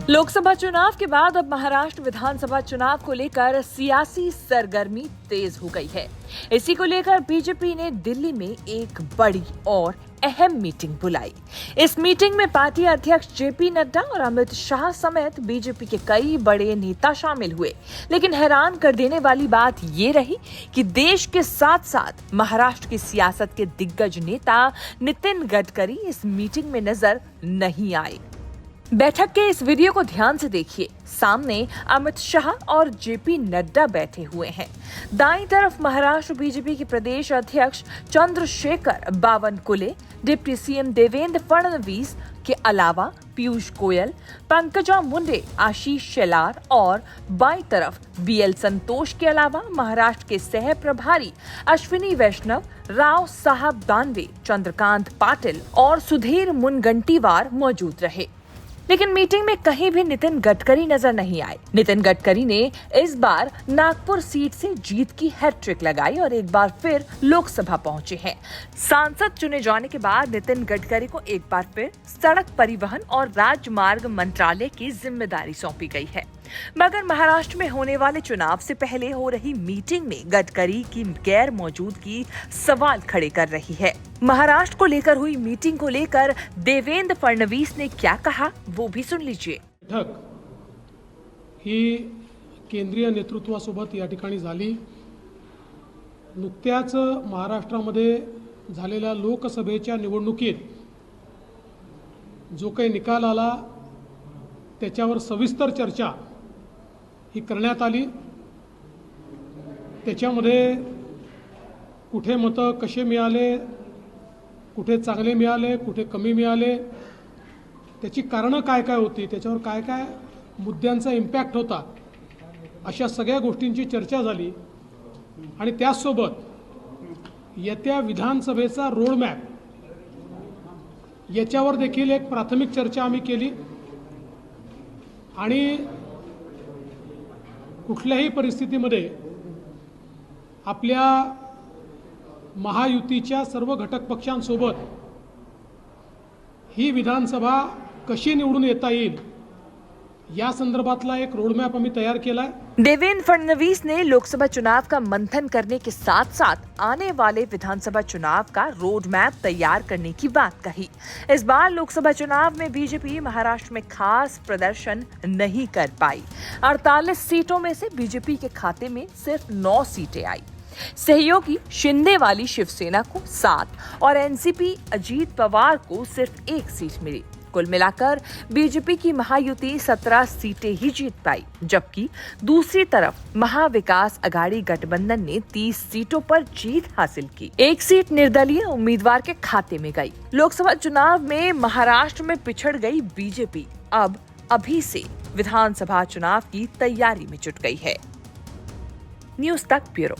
लोकसभा चुनाव के बाद अब महाराष्ट्र विधानसभा चुनाव को लेकर सियासी सरगर्मी तेज हो गई है। इसी को लेकर बीजेपी ने दिल्ली में एक बड़ी और अहम मीटिंग बुलाई। इस मीटिंग में पार्टी अध्यक्ष जेपी नड्डा और अमित शाह समेत बीजेपी के कई बड़े नेता शामिल हुए। लेकिन हैरान कर देने वाली बात ये रही कि देश के साथ साथ महाराष्ट्र की सियासत के दिग्गज नेता नितिन गडकरी इस मीटिंग में नजर नहीं आए। बैठक के इस वीडियो को ध्यान से देखिए। सामने अमित शाह और जेपी नड्डा बैठे हुए हैं। दाईं तरफ महाराष्ट्र बीजेपी के प्रदेश अध्यक्ष चंद्रशेखर बावनकुले, डिप्टी सीएम देवेंद्र फडणवीस के अलावा पीयूष गोयल, पंकजा मुंडे, आशीष शेलार और बाईं तरफ बीएल संतोष के अलावा महाराष्ट्र के सह प्रभारी अश्विनी वैष्णव, राव साहब दानवे, चंद्रकांत पाटिल और सुधीर मुनगंटीवार मौजूद रहे। लेकिन मीटिंग में कहीं भी नितिन गडकरी नजर नहीं आए। नितिन गडकरी ने इस बार नागपुर सीट से जीत की हैट्रिक लगाई और एक बार फिर लोकसभा पहुंचे हैं। सांसद चुने जाने के बाद नितिन गडकरी को एक बार फिर सड़क परिवहन और राजमार्ग मंत्रालय की जिम्मेदारी सौंपी गई है। मगर महाराष्ट्र में होने वाले चुनाव से पहले हो रही मीटिंग में गडकरी की गैर मौजूदगी सवाल खड़े कर रही है। महाराष्ट्र को लेकर हुई मीटिंग को लेकर देवेंद्र फडणवीस ने क्या कहा, वो भी सुन लीजिए। बैठक ही केंद्रीय नेतृत्वासोबत या ठिकाणी झाली। नुकत्याच महाराष्ट्रामध्ये झालेल्या लोकसभेच्या निवडणुकीत जो काही निकाल आला त्याच्यावर सविस्तर चर्चा ही करण्यात आली। त्याच्यामध्ये कुठे मतं कसे मिळाले, कुठे चांगले मिळाले, कुठे कमी मिळाले, त्याची कारणं काय काय होती, त्याच्यावर काय काय मुद्द्यांचा इम्पॅक्ट होता, अशा सगळ्या गोष्टींची चर्चा झाली। आणि त्यासोबत येत्या विधानसभेचा रोडमॅप याच्यावर देखील एक प्राथमिक चर्चा आम्ही केली। आणि कुठल्याही परिस्थितीमध्ये आपल्या महायुतीच्या सर्व घटक पक्षांसोबत ही विधानसभा कशी निवडून येता येईल या संदर्भातला एक रोडमॅप आम्ही तैयार केला है। देवेंद्र फडणवीस ने लोकसभा चुनाव का मंथन करने के साथ साथ आने वाले विधानसभा चुनाव का रोड मैप तैयार करने की बात कही। इस बार लोकसभा चुनाव में बीजेपी महाराष्ट्र में खास प्रदर्शन नहीं कर पाई। 48 सीटों में से बीजेपी के खाते में सिर्फ 9 सीटें आई। सहयोगी शिंदे वाली शिवसेना को 7 और एनसीपी अजीत पवार को सिर्फ 1 सीट मिली। कुल मिलाकर बीजेपी की महायुति 17 सीटें ही जीत पाई, जबकि दूसरी तरफ महाविकास अघाड़ी गठबंधन ने 30 सीटों पर जीत हासिल की। 1 सीट निर्दलीय उम्मीदवार के खाते में गई। लोकसभा चुनाव में महाराष्ट्र में पिछड़ गई बीजेपी अब अभी से विधानसभा चुनाव की तैयारी में जुट गई है। न्यूज़ तक ब्यूरो।